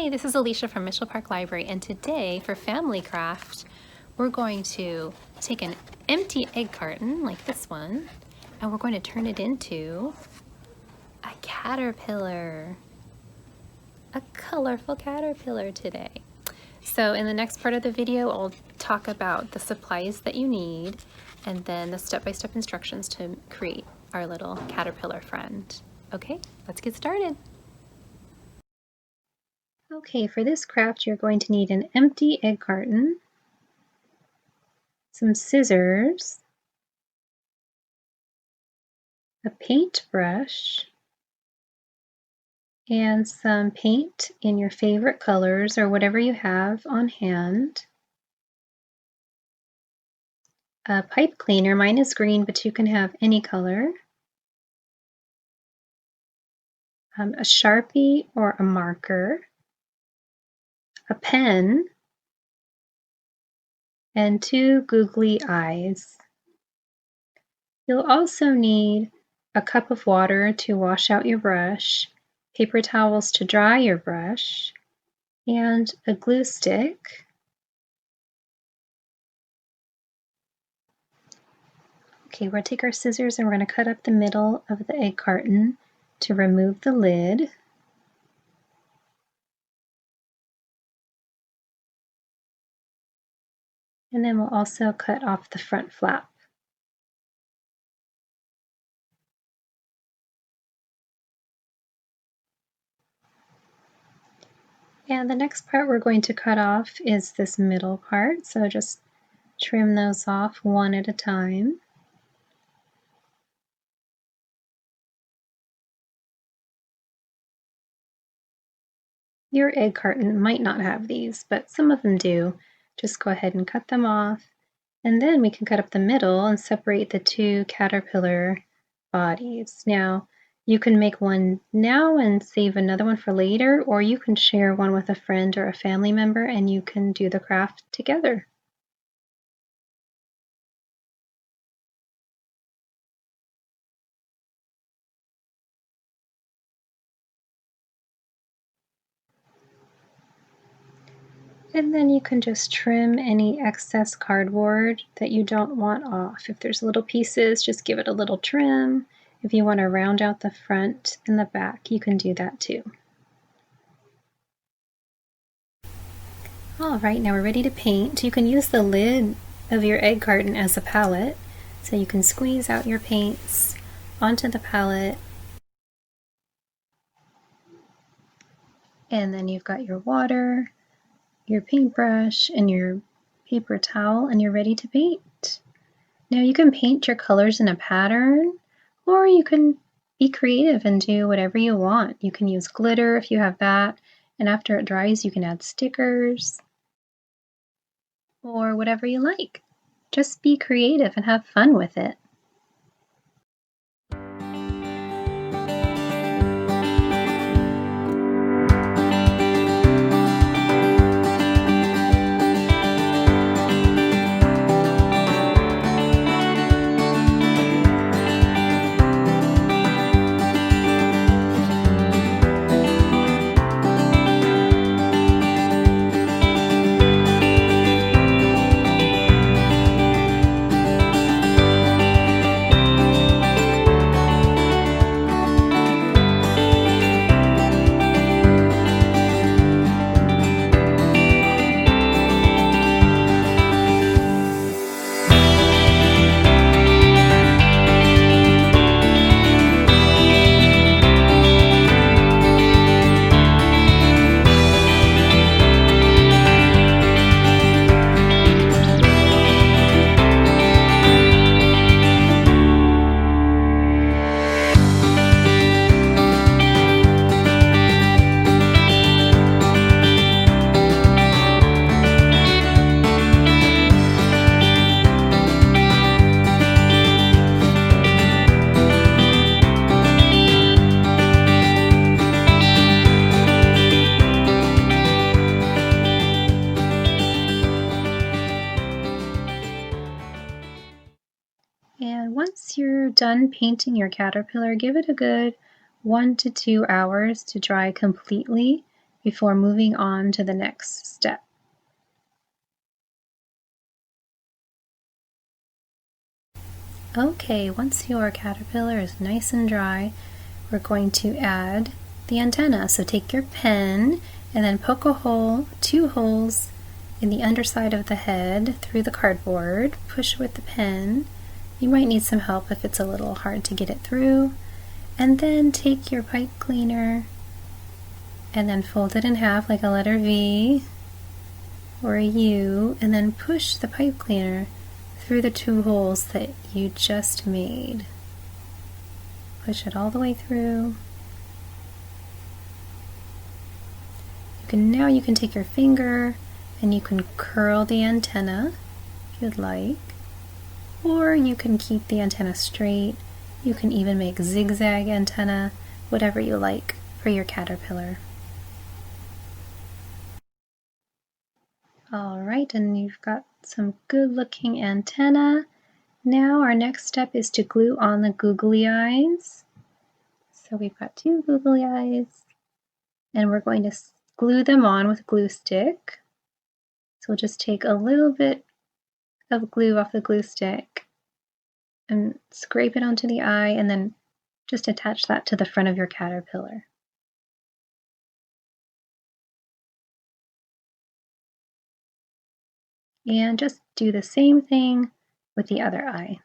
Hi, this is Alicia from Mitchell Park Library, and today for Family Craft, we're going to take an empty egg carton like this one, and we're going to turn it into a caterpillar, a colorful caterpillar today. So in the next part of the video, I'll talk about the supplies that you need and then the step-by-step instructions to create our little caterpillar friend. Okay, let's get started. Okay, for this craft you're going to need an empty egg carton, some scissors, a paintbrush, and some paint in your favorite colors or whatever you have on hand. A pipe cleaner, mine is green, but you can have any color. A Sharpie or a marker, a pen, and 2 googly eyes. You'll also need a cup of water to wash out your brush, paper towels to dry your brush, and a glue stick. Okay, we're going to take our scissors and we're going to cut up the middle of the egg carton to remove the lid. And then we'll also cut off the front flap. And the next part we're going to cut off is this middle part, so just trim those off one at a time. Your egg carton might not have these, but some of them do. Just go ahead and cut them off, and then we can cut up the middle and separate the 2 caterpillar bodies. Now, you can make one now and save another one for later, or you can share one with a friend or a family member and you can do the craft together. And then you can just trim any excess cardboard that you don't want off. If there's little pieces, just give it a little trim. If you want to round out the front and the back, you can do that too. All right, now we're ready to paint. You can use the lid of your egg carton as a palette, so you can squeeze out your paints onto the palette. And then you've got your water, your paintbrush, and your paper towel, and you're ready to paint. Now you can paint your colors in a pattern, or you can be creative and do whatever you want. You can use glitter if you have that, and after it dries you can add stickers or whatever you like. Just be creative and have fun with it. And once you're done painting your caterpillar, give it a good 1 to 2 hours to dry completely. before moving on to the next step. Okay, once your caterpillar is nice and dry, we're going to add the antenna. So take your pen and then poke a hole, 2 holes in the underside of the head through the cardboard. Push with the pen. You might need some help if it's a little hard to get it through. And then take your pipe cleaner and then fold it in half like a letter V or a U, and then push the pipe cleaner through the 2 holes that you just made. Push it all the way through. Now you can take your finger and you can curl the antenna if you'd like, or you can keep the antenna straight. You can even make zigzag antenna, whatever you like for your caterpillar. Alright, and you've got some good looking antenna. Now our next step is to glue on the googly eyes. So we've got 2 googly eyes, and we're going to glue them on with a glue stick. So we'll just take a little bit of glue off the glue stick and scrape it onto the eye, and then just attach that to the front of your caterpillar. And just do the same thing with the other eye.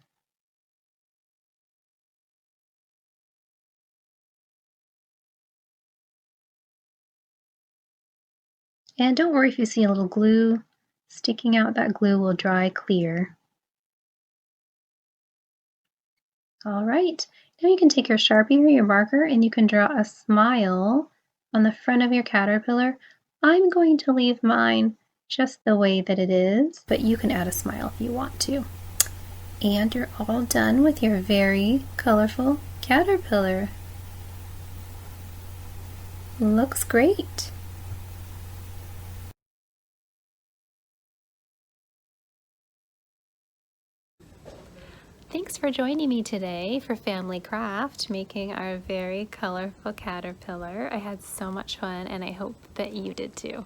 And don't worry if you see a little glue sticking out, that glue will dry clear. All right, now you can take your Sharpie or your marker and you can draw a smile on the front of your caterpillar. I'm going to leave mine just the way that it is, but you can add a smile if you want to. And you're all done with your very colorful caterpillar. Looks great. Thanks for joining me today for Family Craft, making our very colorful caterpillar. I had so much fun and I hope that you did too.